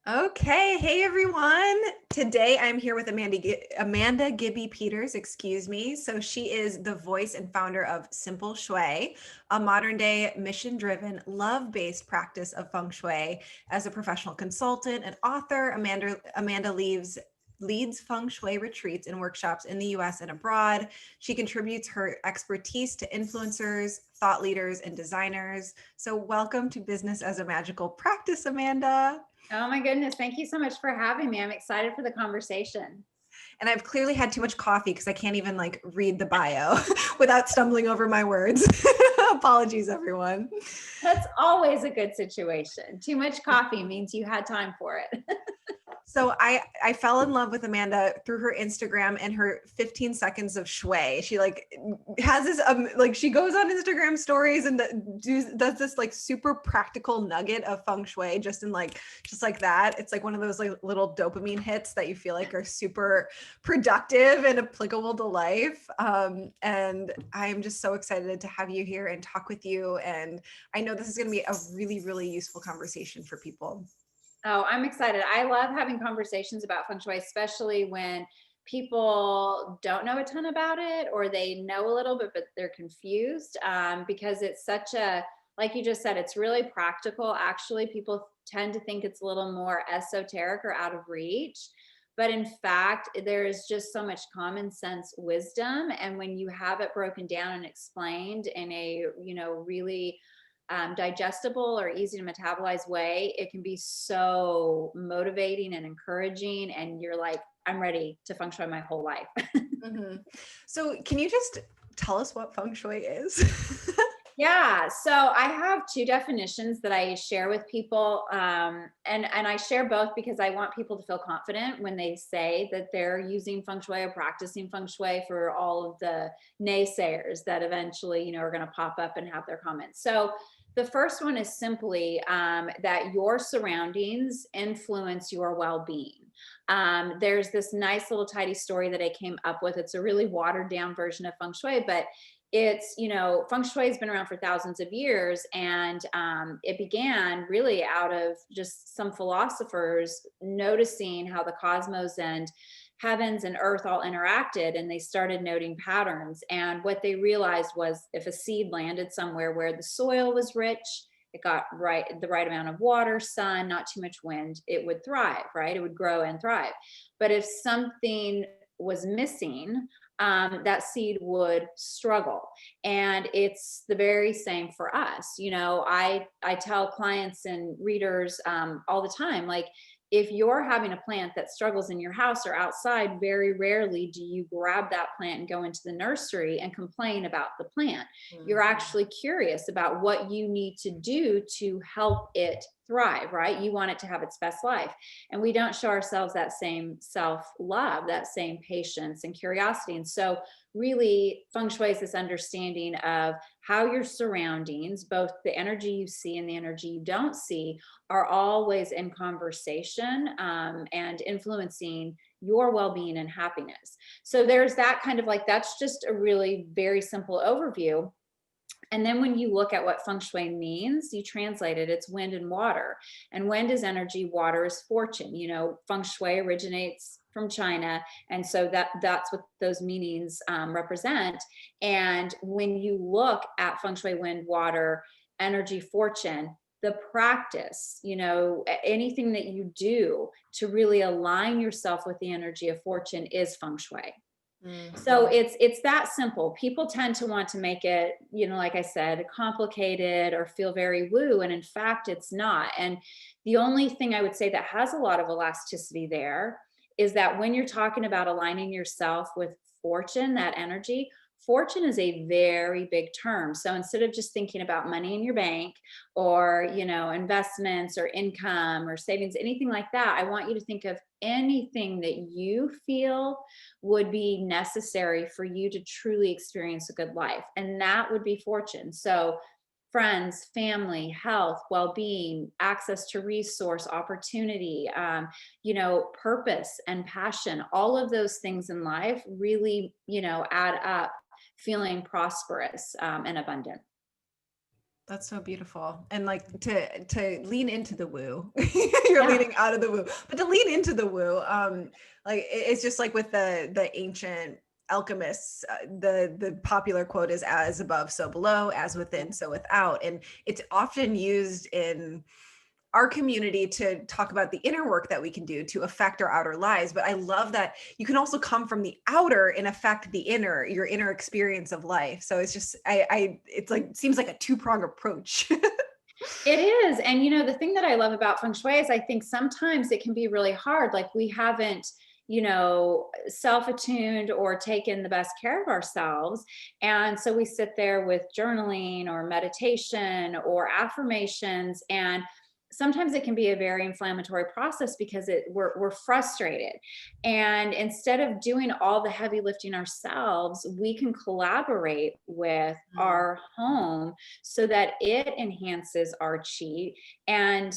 Okay, hey everyone. Today I'm here with Amanda Gibby Peters, excuse me. So she is the voice and founder of Simple Shui, a modern day mission-driven, love-based practice of Feng Shui. As a professional consultant and author, Amanda leads Feng Shui retreats and workshops in the US and abroad. She contributes her expertise to influencers, thought leaders, and designers. So welcome to Business as a Magical Practice, Amanda. Oh my goodness. Thank you so much for having me. I'm excited for the conversation. And I've clearly had too much coffee because I can't even read the bio without stumbling over my words. Apologies, everyone. That's always a good situation. Too much coffee means you had time for it. So I fell in love with Amanda through her Instagram and her 15 seconds of shui. She has this she goes on Instagram stories and does this super practical nugget of feng shui just like that. It's like one of those little dopamine hits that you feel like are super productive and applicable to life. And I'm just so excited to have you here and talk with you. And I know this is going to be a really, really useful conversation for people. Oh, I'm excited. I love having conversations about feng shui, especially when people don't know a ton about it or they know a little bit, but they're confused because it's such a, like you just said, it's really practical. Actually, people tend to think it's a little more esoteric or out of reach. But in fact, there is just so much common sense wisdom. And when you have it broken down and explained in a, really digestible or easy to metabolize way, it can be so motivating and encouraging. And you're like, I'm ready to feng shui my whole life. Mm-hmm. So can you just tell us what feng shui is? Yeah, so I have two definitions that I share with people, and I share both because I want people to feel confident when they say that they're using feng shui or practicing feng shui for all of the naysayers that eventually, are going to pop up and have their comments. So the first one is simply that your surroundings influence your well-being. There's this nice little tidy story that I came up with. It's a really watered down version of feng shui, but it's feng shui has been around for thousands of years, and it began really out of just some philosophers noticing how the cosmos and heavens and earth all interacted, and they started noting patterns. And what they realized was if a seed landed somewhere where the soil was rich, it got the right amount of water, sun, not too much wind, it would thrive, right? It would grow and thrive. But if something was missing, that seed would struggle. And it's the very same for us. I tell clients and readers all the time, like, if you're having a plant that struggles in your house or outside, very rarely do you grab that plant and go into the nursery and complain about the plant. You're actually curious about what you need to do to help it thrive, right? You want it to have its best life. And we don't show ourselves that same self-love, that same patience and curiosity. And so really feng shui is this understanding of how your surroundings, both the energy you see and the energy you don't see, are always in conversation and influencing your well-being and happiness. So there's that kind of that's just a really very simple overview. And then when you look at what feng shui means, you translate it, it's wind and water. And wind is energy, water is fortune. Feng shui originates from China. And so that's what those meanings represent. And when you look at feng shui, wind, water, energy, fortune, the practice, anything that you do to really align yourself with the energy of fortune is feng shui. So it's that simple. People tend to want to make it, like I said, complicated or feel very woo. And in fact, it's not. And the only thing I would say that has a lot of elasticity there is that when you're talking about aligning yourself with fortune, that energy, fortune is a very big term. So instead of just thinking about money in your bank or, investments or income or savings, anything like that, I want you to think of anything that you feel would be necessary for you to truly experience a good life. And that would be fortune. So friends, family, health, well-being, access to resource, opportunity, purpose and passion, all of those things in life really, add up feeling prosperous and abundant. That's so beautiful. And like to lean into the woo. You're Yeah. leaning out of the woo. But to lean into the woo, like it's just like with the ancient alchemists, the popular quote is as above, so below, as within, so without. And it's often used in our community to talk about the inner work that we can do to affect our outer lives. But I love that you can also come from the outer and affect the inner, your inner experience of life. So it's just, it's like, seems like a two-pronged approach. It is. And the thing that I love about Feng Shui is I think sometimes it can be really hard. Like we haven't, self-attuned or taken the best care of ourselves. And so we sit there with journaling or meditation or affirmations, and sometimes it can be a very inflammatory process because we're frustrated. And instead of doing all the heavy lifting ourselves, we can collaborate with Mm. our home so that it enhances our chi. And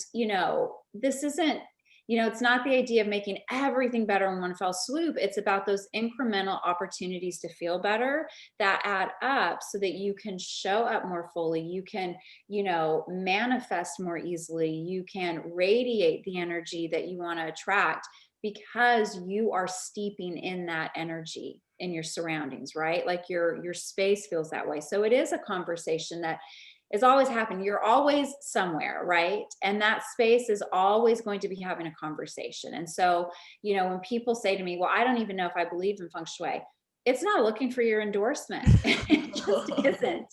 this isn't, it's not the idea of making everything better in one fell swoop. It's about those incremental opportunities to feel better that add up so that you can show up more fully. You can, manifest more easily. You can radiate the energy that you want to attract because you are steeping in that energy in your surroundings, right? Like your space feels that way. So it is a conversation that is always happening. You're always somewhere, right? And that space is always going to be having a conversation. And so, when people say to me, well, I don't even know if I believe in Feng Shui, it's not looking for your endorsement. It just isn't.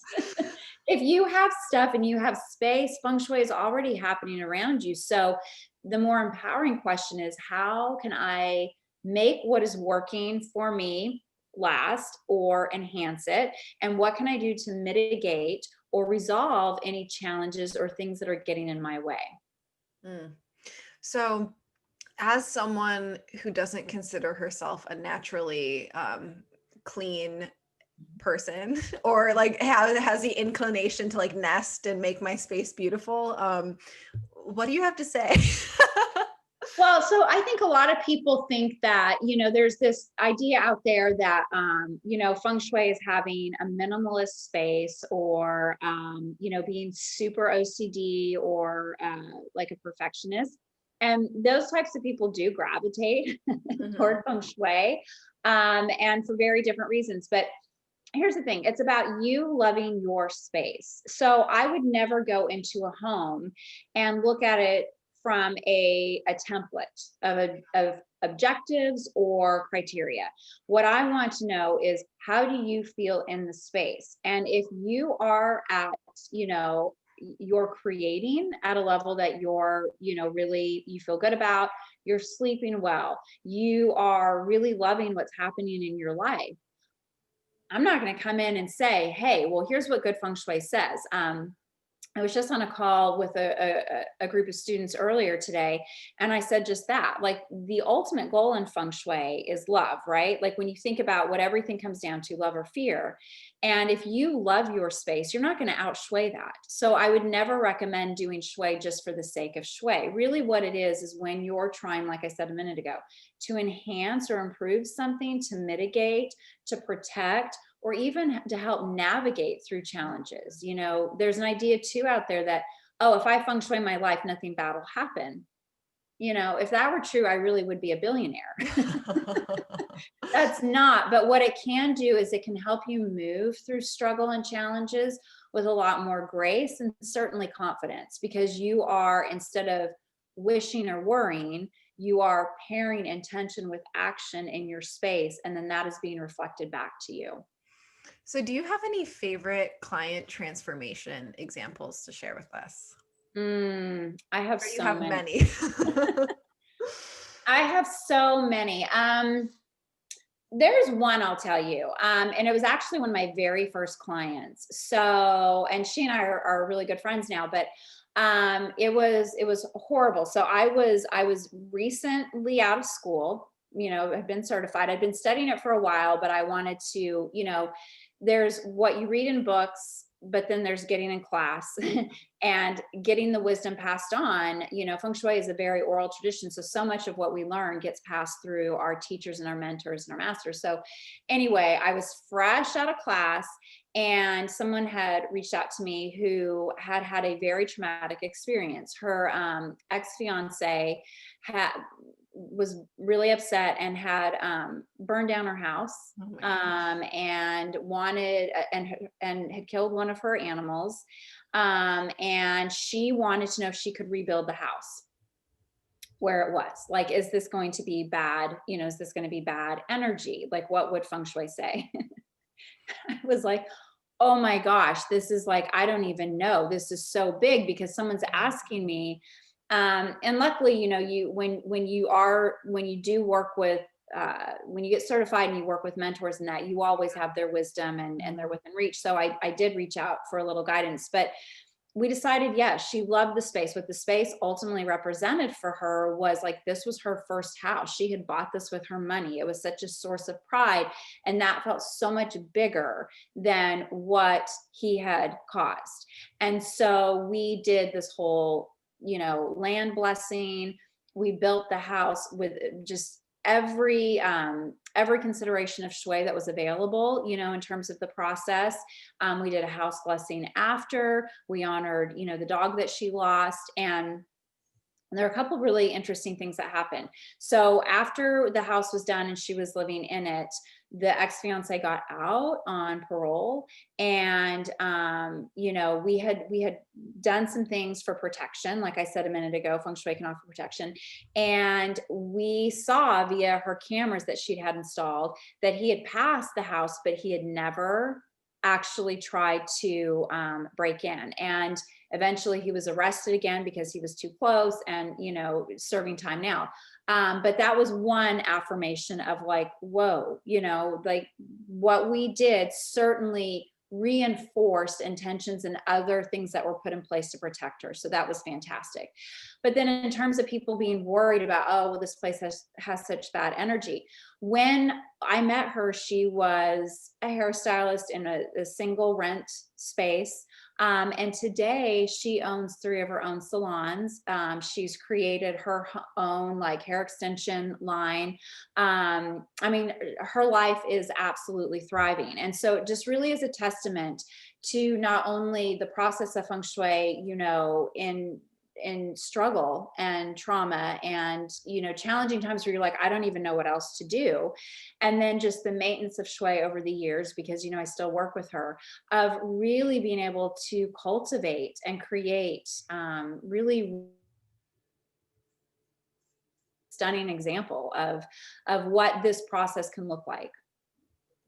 If you have stuff and you have space, Feng Shui is already happening around you. So the more empowering question is, how can I make what is working for me last or enhance it? And what can I do to mitigate or resolve any challenges or things that are getting in my way? Mm. So, as someone who doesn't consider herself a naturally clean person, or like has the inclination to like nest and make my space beautiful, what do you have to say? Well, so I think a lot of people think that, there's this idea out there that, Feng Shui is having a minimalist space or, being super OCD or like a perfectionist. And those types of people do gravitate Mhm. toward Feng Shui, and for very different reasons. But here's the thing, it's about you loving your space. So I would never go into a home and look at it from a template of objectives or criteria. What I want to know is, how do you feel in the space? And if you are at, you're creating at a level that you're, really you feel good about, you're sleeping well, you are really loving what's happening in your life, I'm not going to come in and say, hey, well, here's what good feng shui says. I was just on a call with a group of students earlier today, and I said just that. Like, the ultimate goal in feng shui is love, right? Like, when you think about what everything comes down to, love or fear. And if you love your space, you're not going to out shui that. So I would never recommend doing shui just for the sake of shui. Really, what it is when you're trying, like I said a minute ago, to enhance or improve something, to mitigate, to protect, or even to help navigate through challenges. There's an idea too out there that, oh, if I feng shui my life, nothing bad will happen. If that were true, I really would be a billionaire. That's not, but what it can do is it can help you move through struggle and challenges with a lot more grace and certainly confidence, because you are, instead of wishing or worrying, you are pairing intention with action in your space, and then that is being reflected back to you. So, do you have any favorite client transformation examples to share with us? I have Or you so have many. many? I have so many. There's one I'll tell you, and it was actually one of my very first clients. So, and she and I are really good friends now, but it was horrible. So I was recently out of school. Had been certified. I'd been studying it for a while, but I wanted to, there's what you read in books, but then there's getting in class and getting the wisdom passed on. Feng Shui is a very oral tradition. So much of what we learn gets passed through our teachers and our mentors and our masters. So anyway, I was fresh out of class, And someone had reached out to me who had had a very traumatic experience. Her ex-fiance was really upset and had burned down her house, Oh my gosh. and wanted and had killed one of her animals, and she wanted to know if she could rebuild the house where it was. Like, is this going to be bad? You know, is this going to be bad energy? Like, what would Feng Shui say? I was like, oh my gosh, this is like, I don't even know. This is so big because someone's asking me. And luckily, you know, when you do work with, when you get certified and you work with mentors and that, you always have their wisdom and they're within reach. So I did reach out for a little guidance, but we decided, yes, she loved the space. What the space ultimately represented for her was like, this was her first house. She had bought this with her money. It was such a source of pride. And that felt so much bigger than what he had caused. And so we did this whole, you know, land blessing. We built the house with just every consideration of shui that was available, you know, in terms of the process. We did a house blessing after. We honored, you know, the dog that she lost. And there are a couple really interesting things that happened. So after the house was done and she was living in it, the ex-fiance got out on parole, and you know, we had done some things for protection. Like I said a minute ago, Feng Shui can offer protection, and we saw via her cameras that she'd had installed that he had passed the house, but he had never actually tried to break in. And eventually he was arrested again because he was too close and, you know, serving time now. But that was one affirmation of like, whoa, you know, like what we did certainly reinforced intentions and other things that were put in place to protect her. So that was fantastic. But then in terms of people being worried about, oh, well, this place has such bad energy. When I met her, she was a hairstylist in a single rent space. And today she owns 3 of her own salons. She's created her own like hair extension line. I mean, her life is absolutely thriving. And so it just really is a testament to not only the process of Feng Shui, you know, in struggle and trauma and, you know, challenging times where you're like, I don't even know what else to do. And then just the maintenance of shui over the years, because, you know, I still work with her, of really being able to cultivate and create really stunning example of what this process can look like.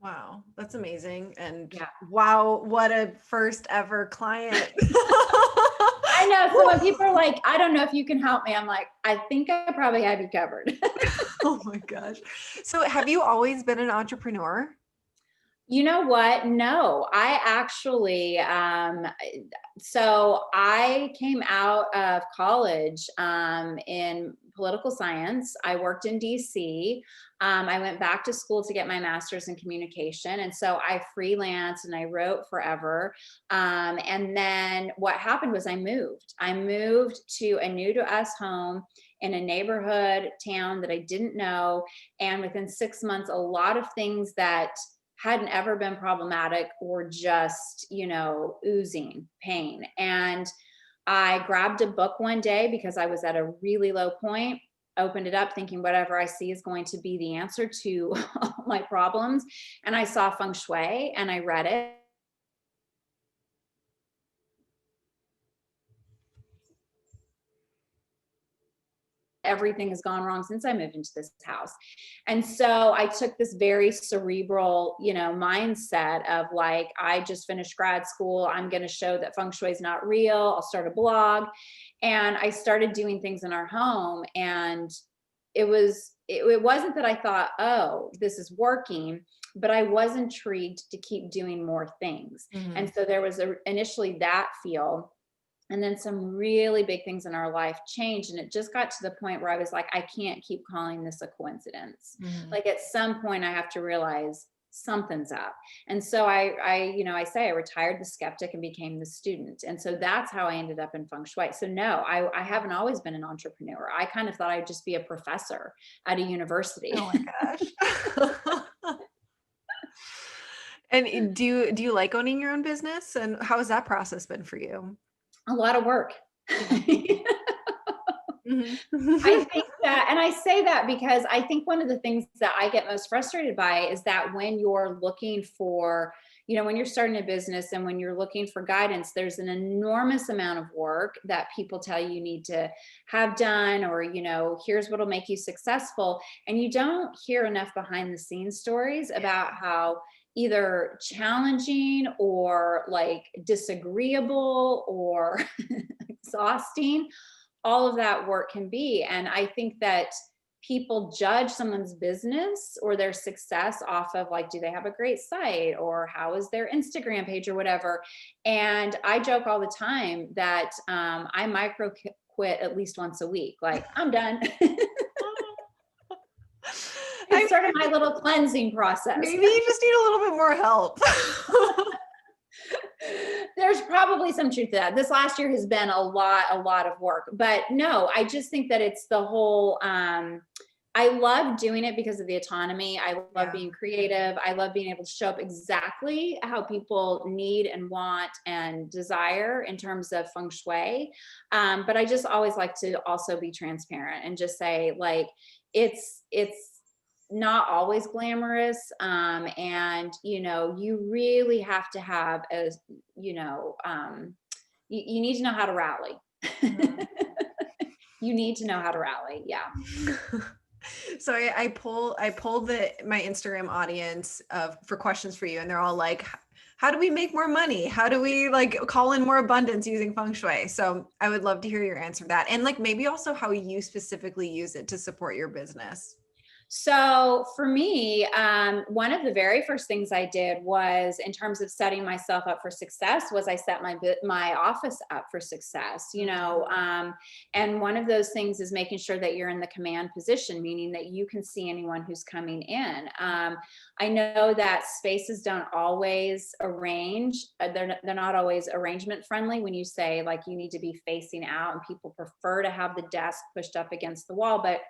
Wow, that's amazing. And Yeah. wow, what a first ever client. I know. So when people are like, I don't know if you can help me, I'm like, I think I probably have you covered. Oh my gosh. So have you always been an entrepreneur? You know what? No, I actually, so I came out of college in political science. I worked in DC. I went back to school to get my master's in communication. And so I freelanced and I wrote forever. And then what happened was I moved. I moved to a new to us home in a neighborhood town that I didn't know. And within 6 months, a lot of things that hadn't ever been problematic were just, you know, oozing pain. And I grabbed a book one day because I was at a really low point, opened it up thinking whatever I see is going to be the answer to all my problems. And I saw Feng Shui and I read it. Everything has gone wrong since I moved into this house. And so I took this very cerebral, you know, mindset of like, I just finished grad school. I'm going to show that Feng Shui is not real. I'll start a blog. And I started doing things in our home. And it wasn't that I thought, oh, this is working, but I was intrigued to keep doing more things. Mhm. And so there was initially that feel. And then some really big things in our life changed. And it just got to the point where I was like, I can't keep calling this a coincidence. Mhm. Like at some point I have to realize something's up. And so I retired the skeptic and became the student. And so that's how I ended up in Feng Shui. So no, I haven't always been an entrepreneur. I kind of thought I'd just be a professor at a university. Oh my gosh. And do you like owning your own business? And how has that process been for you? A lot of work. Yeah. Mhm. I think that, and I say that because I think one of the things that I get most frustrated by is that when you're looking for, when you're starting a business and when you're looking for guidance, there's an enormous amount of work that people tell you need to have done, or, here's what'll make you successful. And you don't hear enough behind the scenes stories about how either challenging or like disagreeable or exhausting all of that work can be. And I think that people judge someone's business or their success off of like, do they have a great site, or how is their Instagram page or whatever. And I joke all the time that I micro quit at least once a week. Like, I'm done. I It's sort of my little cleansing process. maybe you just need a little bit more help. There's probably some truth to that. This last year has been a lot of work, but no, I just think that it's the whole, I love doing it because of the autonomy. I love Yeah. being creative. I love being able to show up exactly how people need and want and desire in terms of feng shui. But I just always like to also be transparent and just say, like, it's not always glamorous. And you really have to have you need to know how to rally. Mhm. You need to know how to rally. Yeah. So I polled my Instagram audience for questions for you, and they're all like, how do we make more money? How do we like call in more abundance using feng shui? So I would love to hear your answer to that, and like maybe also how you specifically use it to support your business. So for me, one of the very first things I did was, in terms of setting myself up for success, was I set my office up for success. And one of those things is making sure that you're in the command position, meaning that you can see anyone who's coming in. I know that spaces don't always arrange; they're not always arrangement friendly. When you say like you need to be facing out, and people prefer to have the desk pushed up against the wall, but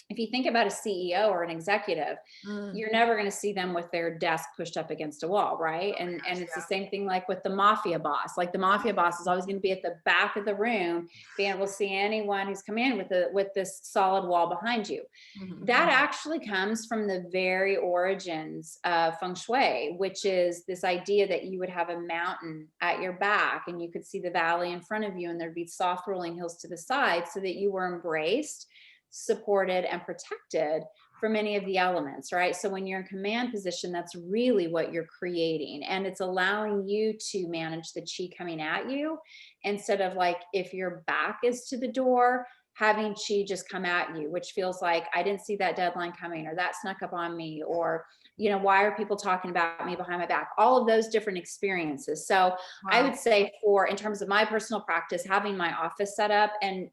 if you think about a CEO or an executive, Mm. you're never going to see them with their desk pushed up against a wall, right? And it's the same thing like with the mafia boss. Like the mafia boss is always going to be at the back of the room, being able to see anyone who's come in with this solid wall behind you. Mhm. That actually comes from the very origins of feng shui, which is this idea that you would have a mountain at your back and you could see the valley in front of you, and there'd be soft rolling hills to the side, so that you were embraced, supported, and protected from any of the elements, right? So when you're in command position, that's really what you're creating. And it's allowing you to manage the chi coming at you, instead of like, if your back is to the door, having chi just come at you, which feels like, I didn't see that deadline coming, or that snuck up on me, or why are people talking about me behind my back? All of those different experiences. So I Wow. would say, in terms of my personal practice, having my office set up, and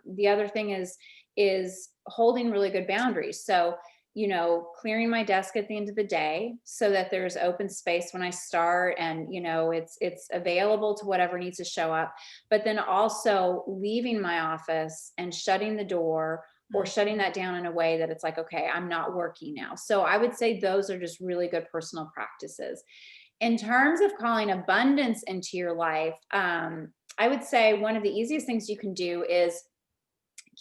the other thing is holding really good boundaries. So, clearing my desk at the end of the day so that there's open space when I start, and, it's available to whatever needs to show up. But then also leaving my office and shutting the door, or shutting that down in a way that it's like, okay, I'm not working now. So I would say those are just really good personal practices. In terms of calling abundance into your life, I would say one of the easiest things you can do is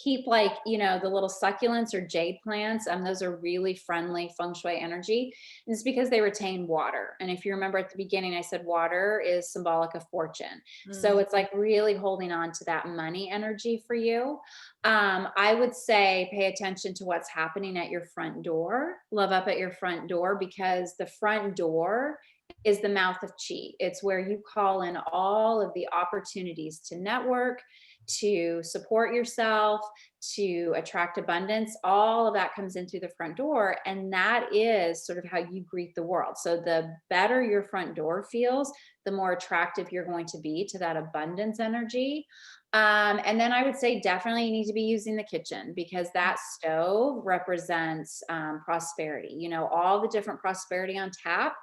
keep, like, the little succulents or jade plants. Those are really friendly feng shui energy. And it's because they retain water. And if you remember at the beginning, I said water is symbolic of fortune. So Mm. it's like really holding on to that money energy for you. I would say pay attention to what's happening at your front door. Love up at your front door, because the front door is the mouth of chi. It's where you call in all of the opportunities to network, to support yourself, to attract abundance. All of that comes in through the front door. And that is sort of how you greet the world. So the better your front door feels, the more attractive you're going to be to that abundance energy. And then I would say definitely you need to be using the kitchen, because that stove represents prosperity. All the different prosperity on tap,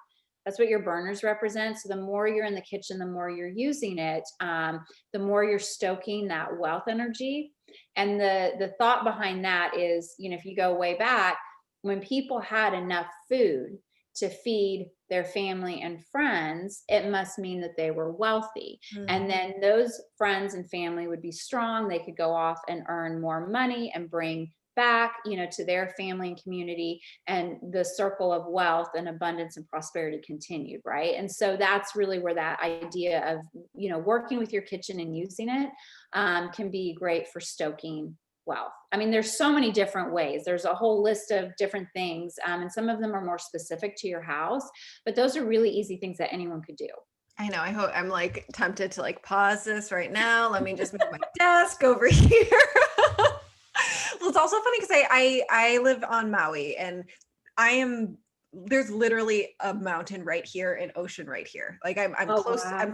that's what your burners represent. So the more you're in the kitchen, the more you're using it, the more you're stoking that wealth energy. And the thought behind that is, if you go way back, when people had enough food, to feed their family and friends, it must mean that they were wealthy. And then those friends and family would be strong. They could go off and earn more money and bring back, to their family and community, and the circle of wealth and abundance and prosperity continued, right? And so that's really where that idea of, working with your kitchen and using it can be great for stoking wealth. I mean, there's so many different ways. There's a whole list of different things, and some of them are more specific to your house, but those are really easy things that anyone could do. I know. I hope I'm like tempted to like pause this right now. Let me just move my desk over here. Well, it's also funny because I live on Maui, and there's literally a mountain right here and ocean right here. Like I'm Oh, close, wow. I'm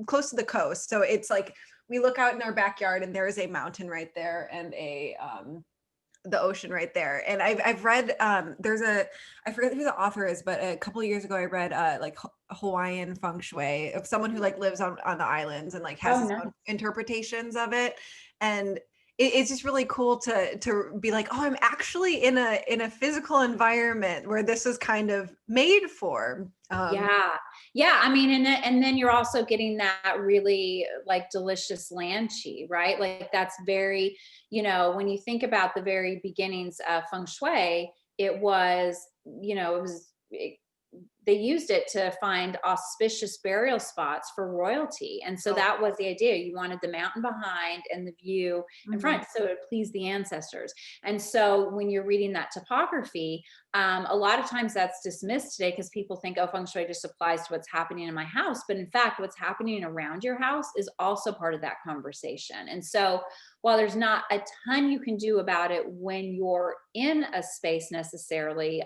close to the coast. So it's like we look out in our backyard and there is a mountain right there and the ocean right there. And I've read I forget who the author is, but a couple of years ago I read like Hawaiian feng shui of someone who like lives on the islands and like has Oh, his no. own interpretations of it. And it's just really cool to be like, oh, I'm actually in a physical environment where this is kind of made for. Yeah. Yeah. I mean, and then you're also getting that really like delicious land chi, right? Like that's very, when you think about the very beginnings of feng shui, it was, they used it to find auspicious burial spots for royalty. And so Oh, that was the idea. You wanted the mountain behind and the view in mhm. front, so it pleased the ancestors. And so when you're reading that topography, a lot of times that's dismissed today because people think, oh, feng shui just applies to what's happening in my house. But in fact, what's happening around your house is also part of that conversation. And so while there's not a ton you can do about it when you're in a space necessarily,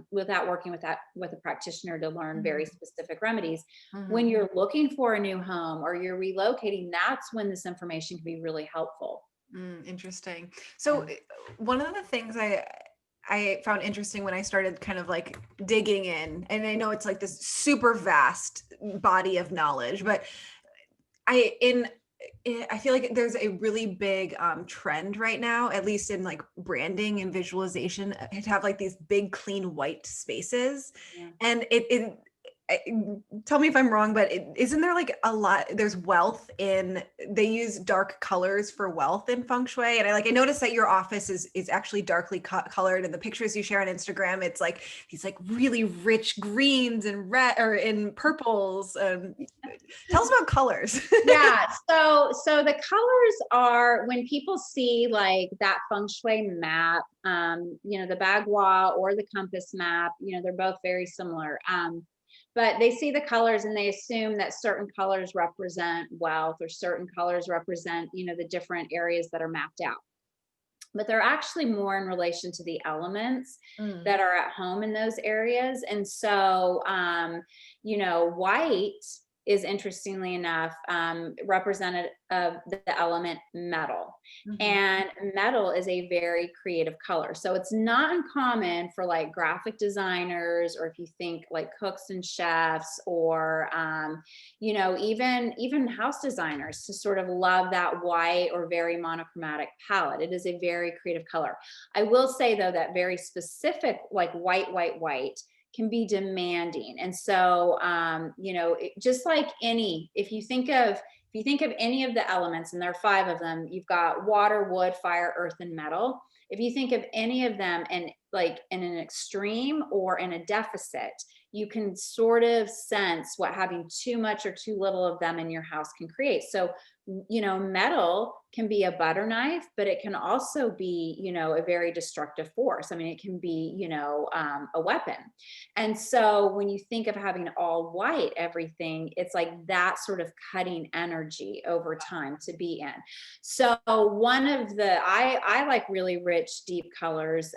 without working with a practitioner to learn very Mhm. specific remedies, when Mhm. you're looking for a new home or you're relocating, that's when this information can be really helpful. Interesting. Yeah. So one of the things I found interesting when I started kind of like digging in, and I know it's like this super vast body of knowledge, but I in I feel like there's a really big trend right now, at least in like branding and visualization, to have like these big, clean white spaces, Yeah. and I- tell me if I'm wrong, but isn't there like a lot? There's wealth in they use dark colors for wealth in feng shui, and I noticed that your office is actually darkly colored, and the pictures you share on Instagram, it's like these like really rich greens and red or in purples. Tell us about colors. Yeah, so the colors are when people see like that feng shui map, the bagua or the compass map, they're both very similar. But they see the colors and they assume that certain colors represent wealth or certain colors represent, the different areas that are mapped out. But they're actually more in relation to the elements Mm, that are at home in those areas. And so, white is interestingly enough representative of the element metal. mhm. And metal is a very creative color. So it's not uncommon for like graphic designers, or if you think like cooks and chefs, or even house designers to sort of love that white or very monochromatic palette. It is a very creative color. I will say though that very specific like white can be demanding. And so just like any, if you think of any of the elements, and there are 5 of them, you've got water, wood, fire, earth, and metal. If you think of any of them and like in an extreme or in a deficit, you can sort of sense what having too much or too little of them in your house can create. So, metal can be a butter knife, but it can also be, a very destructive force. I mean, it can be, a weapon. And so when you think of having all white everything, it's like that sort of cutting energy over time to be in. So one of I like really rich, deep colors,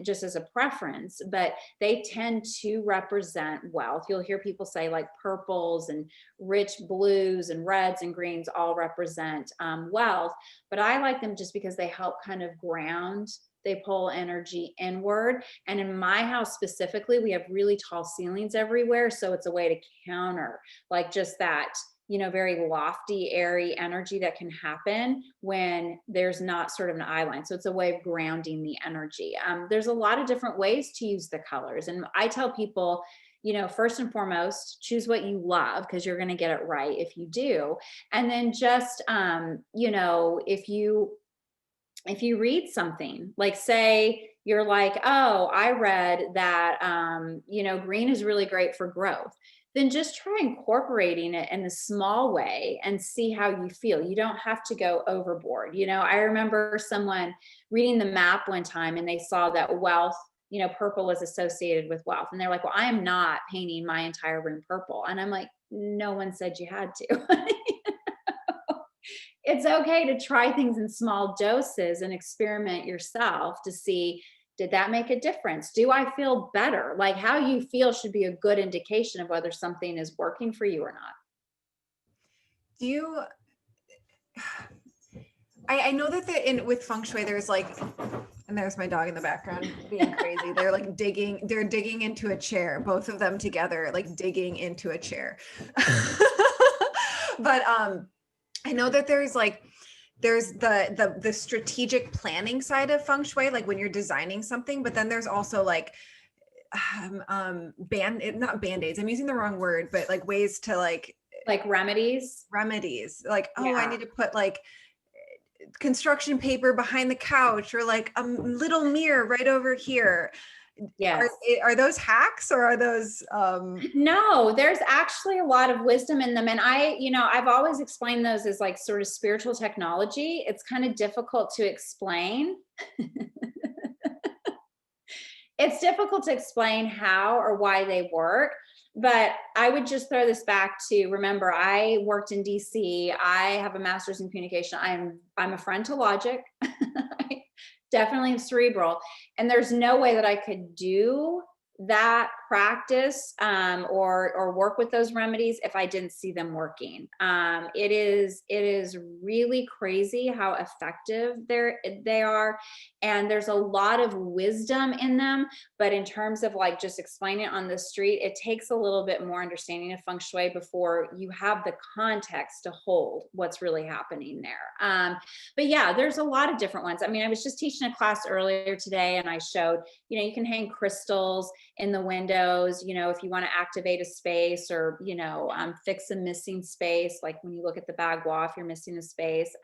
just as a preference, but they tend to represent wealth. You'll hear people say like purples and rich blues and reds and greens all represent wealth, but I like them just because they help kind of ground. They pull energy inward. And in my house specifically, we have really tall ceilings everywhere. So it's a way to counter like just that very lofty, airy energy that can happen when there's not sort of an eye line. So it's a way of grounding the energy. There's a lot of different ways to use the colors. And I tell people, first and foremost, choose what you love, because you're going to get it right if you do. And then just, if you read something, like say you're like, oh, I read that, green is really great for growth, then just try incorporating it in a small way and see how you feel. You don't have to go overboard. I remember someone reading the map one time and they saw that wealth, purple was associated with wealth. And they're like, well, I am not painting my entire room purple. And I'm like, no one said you had to. It's okay to try things in small doses and experiment yourself to see, did that make a difference? Do I feel better? Like, how you feel should be a good indication of whether something is working for you or not. Do you, I know that with Feng Shui, there's like, and there's my dog in the background being crazy. They're like they're digging into a chair, both of them together, like digging into a chair. But I know that there's the strategic planning side of Feng Shui, like when you're designing something, but then there's also like not band-aids. I'm using the wrong word, but like ways to like remedies. Like, oh, I need to put like construction paper behind the couch, or like a little mirror right over here. Yes. Are those hacks, or are those No, there's actually a lot of wisdom in them. And I've always explained those as like sort of spiritual technology. It's kind of difficult to explain. It's difficult to explain how or why they work. But I would just throw this back to, remember, I worked in DC. I have a master's in communication. I'm a friend to logic. Definitely cerebral. And there's no way that I could do that practice or work with those remedies if I didn't see them working. It is really crazy how effective they are. And there's a lot of wisdom in them. But in terms of like just explaining it on the street, it takes a little bit more understanding of Feng Shui before you have the context to hold what's really happening there. But yeah, there's a lot of different ones. I mean, I was just teaching a class earlier today and I showed, you can hang crystals in the windows, if you want to activate a space or, fix a missing space. Like when you look at the bagua, if you're missing a space,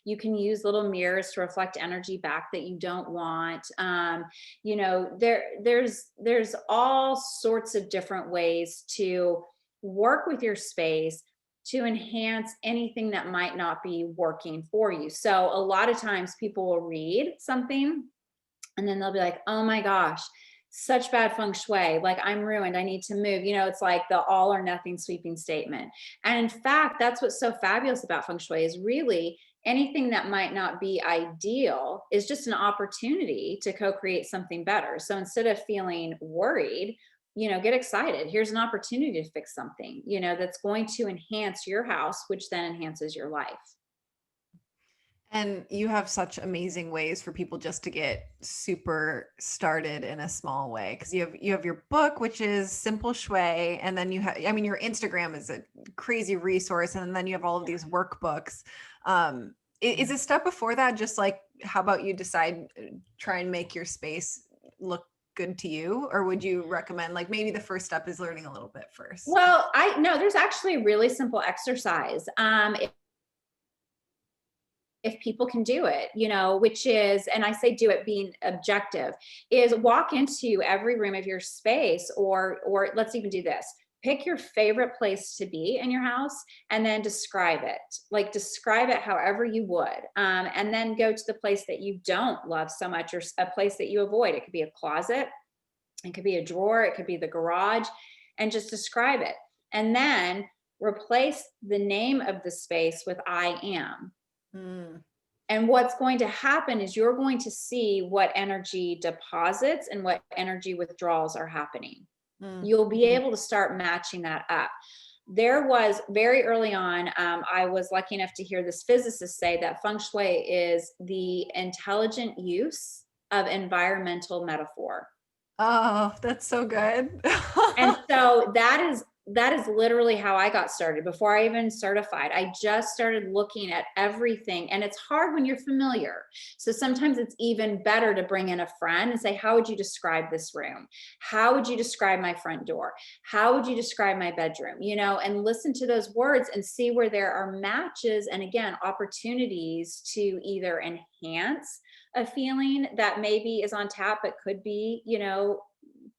you can use little mirrors to reflect energy back that you don't want. There's all sorts of different ways to work with your space to enhance anything that might not be working for you. So a lot of times people will read something and then they'll be like, oh my gosh, such bad Feng Shui, like I'm ruined, I need to move. It's like the all or nothing sweeping statement. And in fact, that's what's so fabulous about Feng Shui, is really anything that might not be ideal is just an opportunity to co-create something better. So instead of feeling worried, get excited. Here's an opportunity to fix something, that's going to enhance your house, which then enhances your life. And you have such amazing ways for people just to get super started in a small way. Because you have your book, which is Simple Shui, and then your Instagram is a crazy resource, and then you have all of these workbooks. Is a step before that just like, how about you try and make your space look good to you? Or would you recommend like maybe the first step is learning a little bit first? Well, there's actually a really simple exercise. If people can do it, which is, and I say do it being objective, is walk into every room of your space, or let's even do this. Pick your favorite place to be in your house and then describe it. Like describe it however you would. And then go to the place that you don't love so much, or a place that you avoid. It could be a closet, it could be a drawer, it could be the garage, and just describe it. And then replace the name of the space with I am. And what's going to happen is you're going to see what energy deposits and what energy withdrawals are happening. You'll be able to start matching that up. There was very early on, I was lucky enough to hear this physicist say that Feng Shui is the intelligent use of environmental metaphor. Oh, that's so good. And so that is that is literally how I got started before I even certified. I just started looking at everything, and it's hard when you're familiar. So sometimes it's even better to bring in a friend and say, how would you describe this room? How would you describe my front door? How would you describe my bedroom? And listen to those words and see where there are matches and, again, opportunities to either enhance a feeling that maybe is on tap but could be,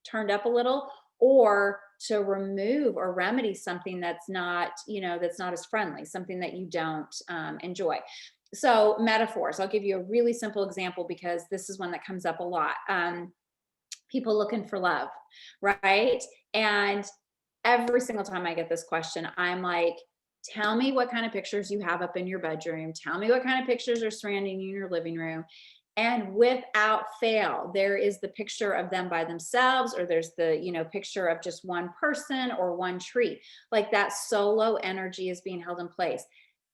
turned up a little, or to remove or remedy something that's not as friendly, something that you don't enjoy. So metaphors, I'll give you a really simple example because this is one that comes up a lot. People looking for love, right? And every single time I get this question, I'm like, tell me what kind of pictures you have up in your bedroom. Tell me what kind of pictures are surrounding you in your living room. And without fail, there is the picture of them by themselves, or there's the, picture of just one person or one tree. Like that solo energy is being held in place.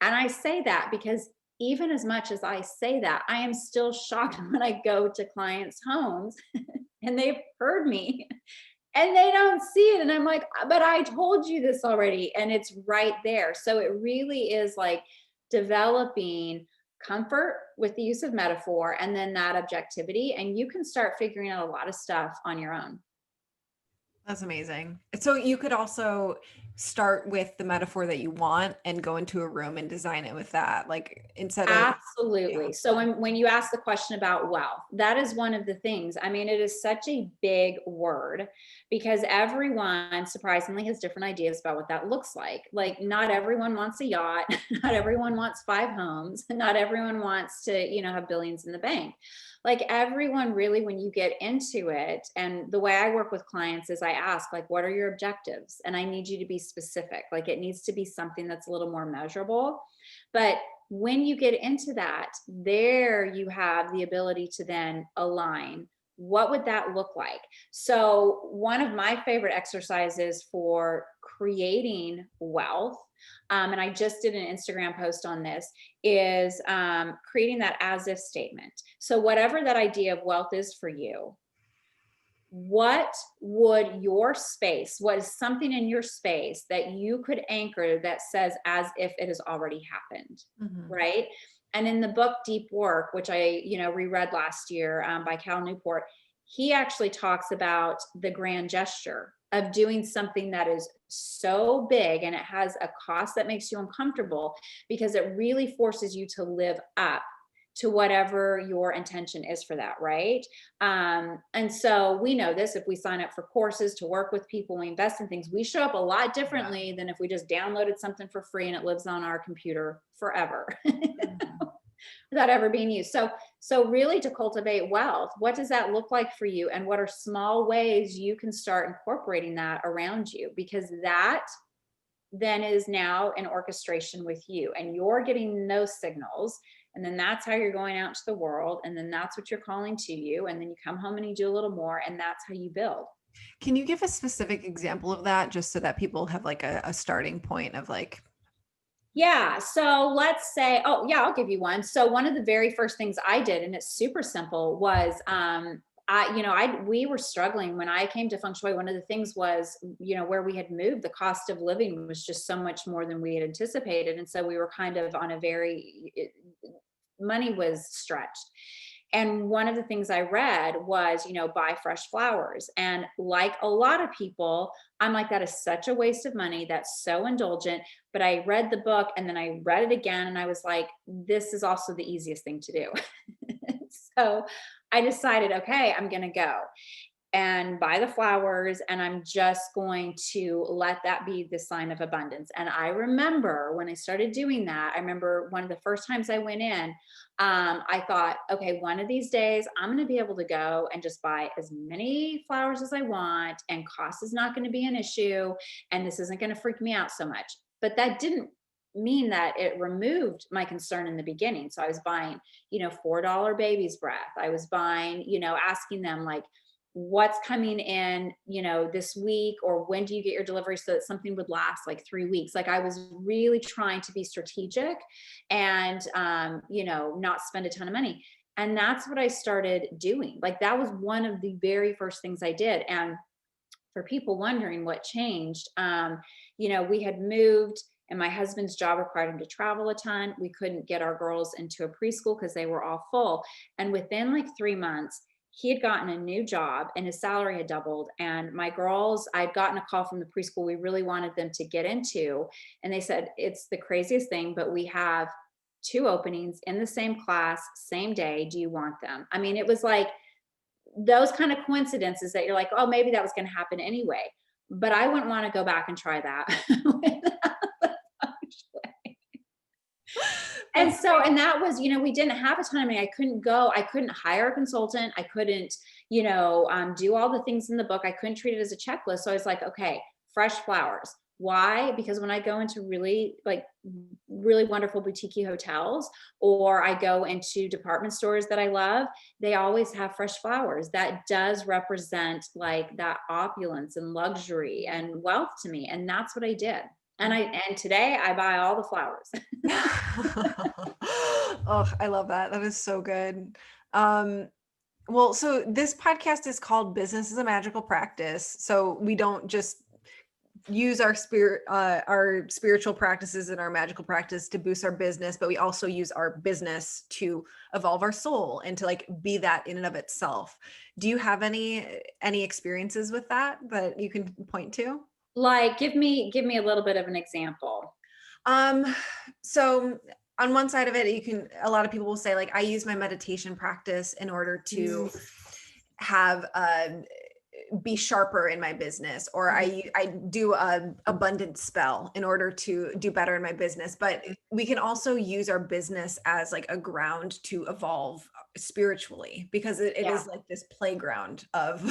And I say that because even as much as I say that, I am still shocked when I go to clients' homes and they've heard me and they don't see it. And I'm like, but I told you this already. And it's right there. So it really is like developing comfort with the use of metaphor and then that objectivity. And you can start figuring out a lot of stuff on your own. That's amazing. So you could also start with the metaphor that you want and go into a room and design it with that, like instead of Absolutely. So when you ask the question about wealth, that is one of the things. I mean, it is such a big word because everyone surprisingly has different ideas about what that looks like. Like not everyone wants a yacht, not everyone wants 5 homes, not everyone wants to, have billions in the bank. Like everyone really, when you get into it, and the way I work with clients is I ask, like, what are your objectives? And I need you to be specific. Like it needs to be something that's a little more measurable. But when you get into that, there you have the ability to then align. What would that look like? So, one of my favorite exercises for creating wealth, and I just did an Instagram post on this, is creating that as if statement. So, whatever that idea of wealth is for you, what would your space, what is something in your space that you could anchor that says as if it has already happened, Mhm. right? And in the book Deep Work, which I reread last year, by Cal Newport, he actually talks about the grand gesture of doing something that is so big and it has a cost that makes you uncomfortable because it really forces you to live up to whatever your intention is for that, right? And so we know this, if we sign up for courses to work with people, we invest in things, we show up a lot differently than if we just downloaded something for free and it lives on our computer forever Mhm. without ever being used. So really, to cultivate wealth, what does that look like for you? And what are small ways you can start incorporating that around you? Because that then is now an orchestration with you, and you're getting those signals, and then that's how you're going out to the world, and then that's what you're calling to you, and then you come home and you do a little more, and that's how you build. Can you give a specific example of that just so that people have like a starting point of like, Yeah, so let's say, oh yeah, I'll give you one. So one of the very first things I did, and it's super simple, was we were struggling when I came to Feng Shui. One of the things was, where we had moved, the cost of living was just so much more than we had anticipated. And so we were kind of on a money was stretched. And one of the things I read was, buy fresh flowers. And like a lot of people, I'm like, that is such a waste of money. That's so indulgent. But I read the book and then I read it again and I was like, this is also the easiest thing to do. So I decided, okay, I'm going to go and buy the flowers, and I'm just going to let that be the sign of abundance. And I remember when I started doing that, I remember one of the first times I went in, I thought, okay, one of these days I'm going to be able to go and just buy as many flowers as I want, and cost is not going to be an issue, and this isn't going to freak me out so much. But that didn't mean that it removed my concern in the beginning. So I was buying, $4 baby's breath. I was buying, asking them like, what's coming in, this week, or when do you get your delivery, so that something would last like 3 weeks. Like I was really trying to be strategic and, not spend a ton of money. And that's what I started doing. Like that was one of the very first things I did. And for people wondering what changed, we had moved and my husband's job required him to travel a ton. We couldn't get our girls into a preschool because they were all full. And within like 3 months, he had gotten a new job and his salary had doubled. And my girls, I'd gotten a call from the preschool we really wanted them to get into. And they said, it's the craziest thing, but we have 2 openings in the same class, same day. Do you want them? I mean, it was like those kind of coincidences that you're like, oh, maybe that was going to happen anyway. But I wouldn't want to go back and try that. And so, and that was, we didn't have a ton of money. I couldn't hire a consultant. I couldn't, do all the things in the book. I couldn't treat it as a checklist. So I was like, okay, fresh flowers. Why? Because when I go into really wonderful boutique hotels, or I go into department stores that I love, they always have fresh flowers. That does represent like that opulence and luxury and wealth to me. And that's what I did. And today I buy all the flowers. Oh, I love that. That is so good. Well, so this podcast is called Business is a Magical Practice. So we don't just use our spiritual practices and our magical practice to boost our business, but we also use our business to evolve our soul and to like be that in and of itself. Do you have any experiences with that you can point to? Like, give me a little bit of an example. So on one side of it, a lot of people will say like, I use my meditation practice in order to have be sharper in my business, or I do a abundance spell in order to do better in my business. But we can also use our business as like a ground to evolve spiritually, because it is like this playground of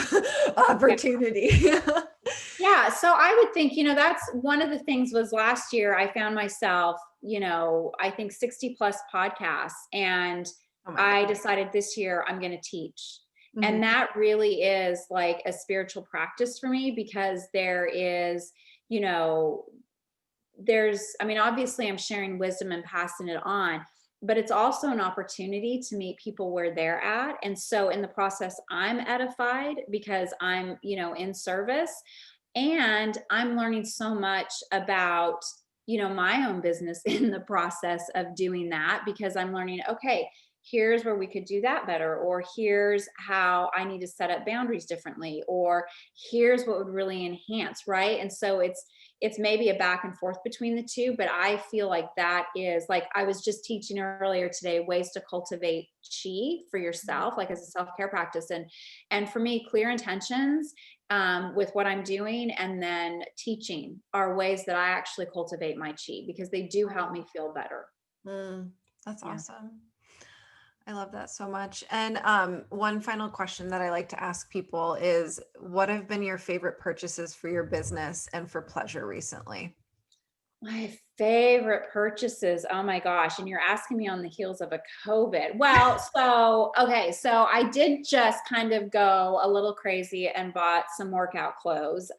opportunity. Yeah. So I would think, that's one of the things. Was last year I found myself, I think 60 plus podcasts, and I decided this year I'm going to teach. And that really is like a spiritual practice for me, because there is, obviously I'm sharing wisdom and passing it on, but it's also an opportunity to meet people where they're at. And so in the process, I'm edified because I'm, in service, and I'm learning so much about, my own business in the process of doing that, because I'm learning, okay, here's where we could do that better, or here's how I need to set up boundaries differently, or here's what would really enhance, right? And so it's maybe a back and forth between the two, but I feel like that is like, I was just teaching earlier today ways to cultivate chi for yourself, like as a self-care practice. And for me, clear intentions with what I'm doing and then teaching are ways that I actually cultivate my chi, because they do help me feel better. That's awesome. I love that so much. And one final question that I like to ask people is, what have been your favorite purchases for your business and for pleasure recently? My favorite purchases. Oh my gosh. And you're asking me on the heels of a COVID. Well, so I did just kind of go a little crazy and bought some workout clothes,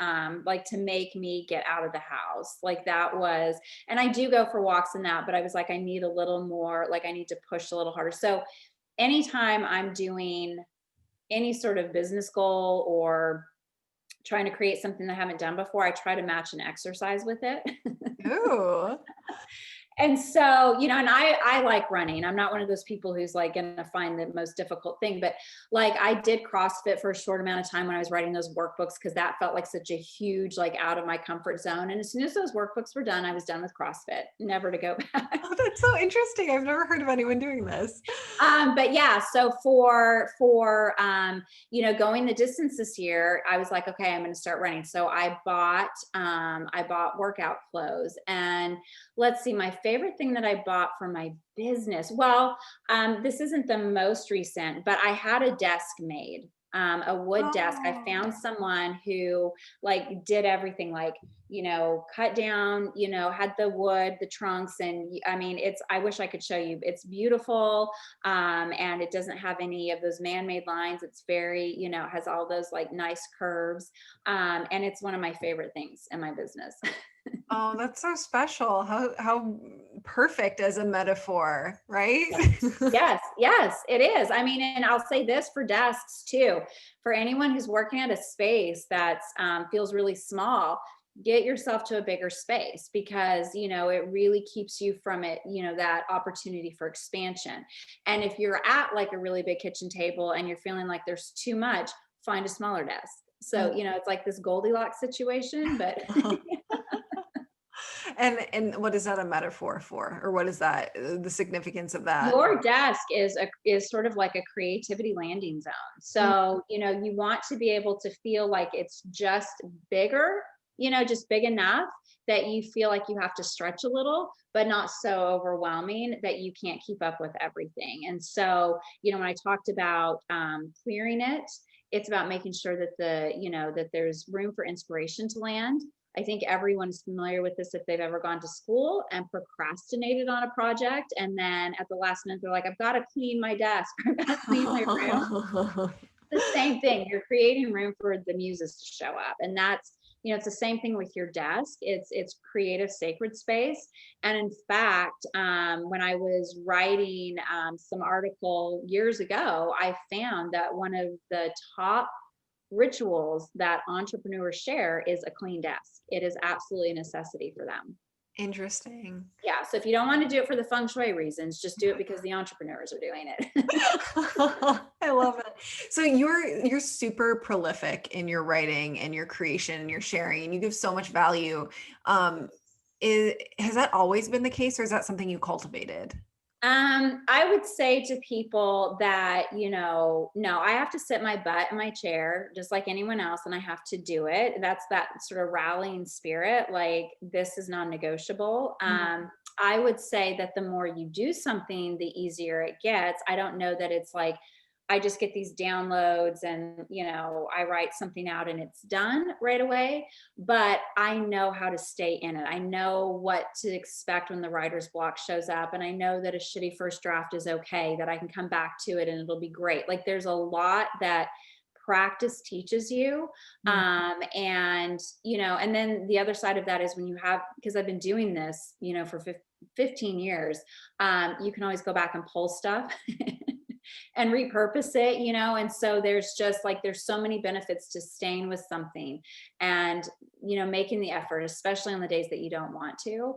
like to make me get out of the house. Like that was, and I do go for walks in that, but I was like, I need a little more, like I need to push a little harder. So anytime I'm doing any sort of business goal or trying to create something that I haven't done before, I try to match an exercise with it. Ooh. And so, and I like running. I'm not one of those people who's like going to find the most difficult thing, but like I did CrossFit for a short amount of time when I was writing those workbooks, because that felt like such a huge, like out of my comfort zone. And as soon as those workbooks were done, I was done with CrossFit, never to go back. Oh, that's so interesting. I've never heard of anyone doing this. But yeah, so for going the distance this year, I was like, okay, I'm going to start running. So I bought workout clothes, and let's see, my favorite thing that I bought for my business. Well, this isn't the most recent, but I had a desk made. A wood desk. I found someone who like did everything, like, cut down, had the wood, the trunks. And I mean, I wish I could show you, it's beautiful. And it doesn't have any of those man-made lines. It's very, has all those like nice curves. And it's one of my favorite things in my business. Oh, that's so special. How perfect as a metaphor, right? Yes, yes, it is. I mean, and I'll say this for desks too. For anyone who's working at a space that's feels really small, get yourself to a bigger space because it really keeps you from that opportunity for expansion. And if you're at like a really big kitchen table and you're feeling like there's too much, find a smaller desk. So Mm. it's like this Goldilocks situation, but And what is that a metaphor for? Or what is that, the significance of that? your desk is sort of like a creativity landing zone. Mm. So, you want to be able to feel like it's just bigger, just big enough that you feel like you have to stretch a little, but not so overwhelming that you can't keep up with everything. And so, when I talked about clearing it, it's about making sure that that there's room for inspiration to land. I think everyone is familiar with this if they've ever gone to school and procrastinated on a project. And then at the last minute, they're like, I've got to clean my desk, I've got to clean my room. The same thing. You're creating room for the muses to show up. And that's, it's the same thing with your desk. It's creative, sacred space. And in fact, when I was writing some article years ago, I found that one of the top rituals that entrepreneurs share is a clean desk. It is absolutely a necessity for them. Interesting. Yeah. So if you don't want to do it for the feng shui reasons, just do it because the entrepreneurs are doing it. I love it. So you're super prolific in your writing and your creation and your sharing, and you give so much value. Has that always been the case, or is that something you cultivated? I would say to people that, no, I have to sit my butt in my chair just like anyone else, and I have to do it. That's that sort of rallying spirit. Like, this is non-negotiable. Mhm. I would say that the more you do something, the easier it gets. I don't know that it's like I just get these downloads and, I write something out and it's done right away, but I know how to stay in it. I know what to expect when the writer's block shows up. And I know that a shitty first draft is okay, that I can come back to it and it'll be great. Like, there's a lot that practice teaches you. Mhm. And then the other side of that is when you have, because I've been doing this, for 15 years, you can always go back and pull stuff and repurpose it, and so there's just like there's so many benefits to staying with something and making the effort, especially on the days that you don't want to,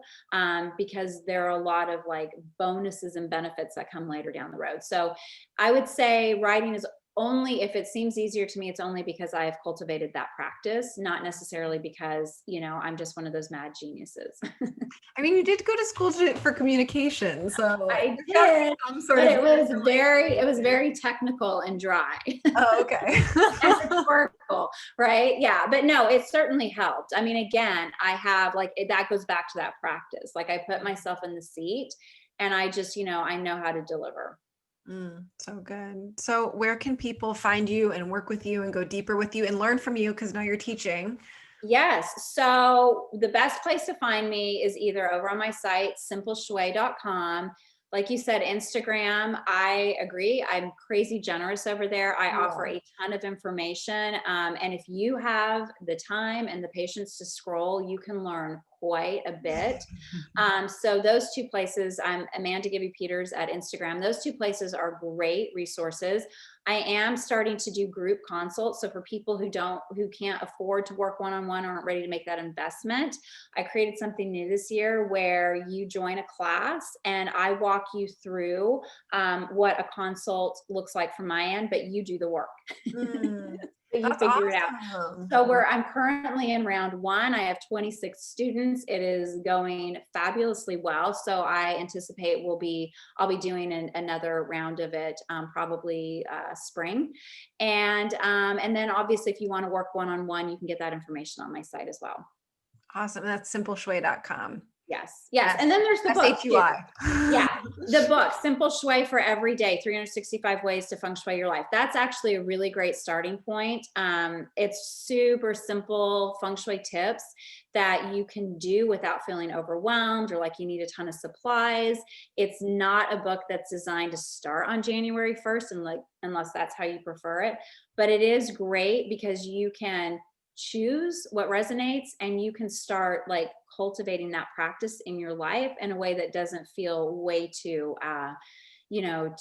because there are a lot of like bonuses and benefits that come later down the road. So I would say writing is only, if it seems easier to me, it's only because I have cultivated that practice, not necessarily because I'm just one of those mad geniuses. I mean, you did go to school for communication, so I there's gotta be did, some sort but of it was very technical and dry. Oh, okay. And rhetorical, right? Yeah, but no, it certainly helped. I mean, again, I have like that goes back to that practice. Like, I put myself in the seat and I just, I know how to deliver. So good. So where can people find you and work with you and go deeper with you and learn from you? Because now you're teaching. Yes. So the best place to find me is either over on my site, simpleshui.com. Like you said, Instagram, I agree. I'm crazy generous over there. I offer Yeah. a ton of information. And if you have the time and the patience to scroll, you can learn quite a bit. So those two places, I'm Amanda Gibby Peters at Instagram. Those two places are great resources. I am starting to do group consults. So for people who can't afford to work one-on-one or aren't ready to make that investment, I created something new this year where you join a class and I walk you through what a consult looks like from my end, but you do the work. Mm, So you that's figure it out. awesome. So I'm currently in round one. I have 26 students. It is going fabulously well. So I anticipate I'll be doing another round of it, probably spring. And then obviously if you want to work one-on-one, you can get that information on my site as well. Awesome. That's simpleshui.com. Yes. Yes. And then there's the book too. SHUI. Yeah, the book, Simple Shui for Every Day, 365 Ways to Feng Shui Your Life. That's actually a really great starting point. It's super simple feng shui tips that you can do without feeling overwhelmed or like you need a ton of supplies. It's not a book that's designed to start on January 1st, and like unless that's how you prefer it. But it is great because you can choose what resonates, and you can start like cultivating that practice in your life in a way that doesn't feel way too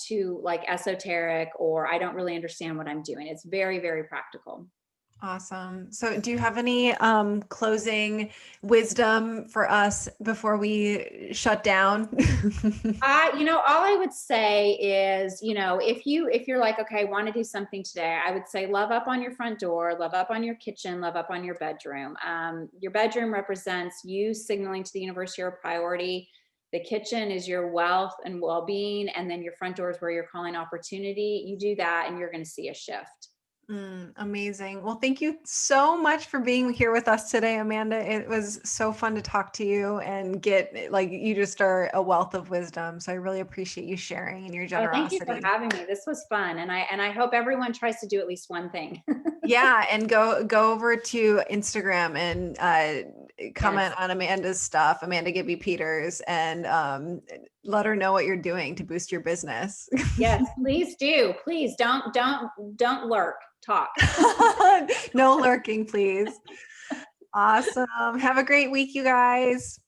too like esoteric, or I don't really understand what I'm doing. It's very, very practical. Awesome. So do you have any closing wisdom for us before we shut down? All I would say is, if you're like, okay, I want to do something today, I would say love up on your front door, love up on your kitchen, love up on your bedroom. Your bedroom represents you signaling to the universe you're a priority. The kitchen is your wealth and well-being, and then your front door is where you're calling opportunity. You do that, and you're going to see a shift. Amazing. Well, thank you so much for being here with us today, Amanda. It was so fun to talk to you and get like you just are a wealth of wisdom. So I really appreciate you sharing and your Oh, thank you for generosity. having me. This was fun, and I hope everyone tries to do at least one thing. Yeah, and go over to Instagram and comment Yes. on Amanda's stuff, Amanda Gibby Peters, and let her know what you're doing to boost your business. Yes, please do. Please don't lurk. Talk. No lurking, please. Awesome. Have a great week, you guys.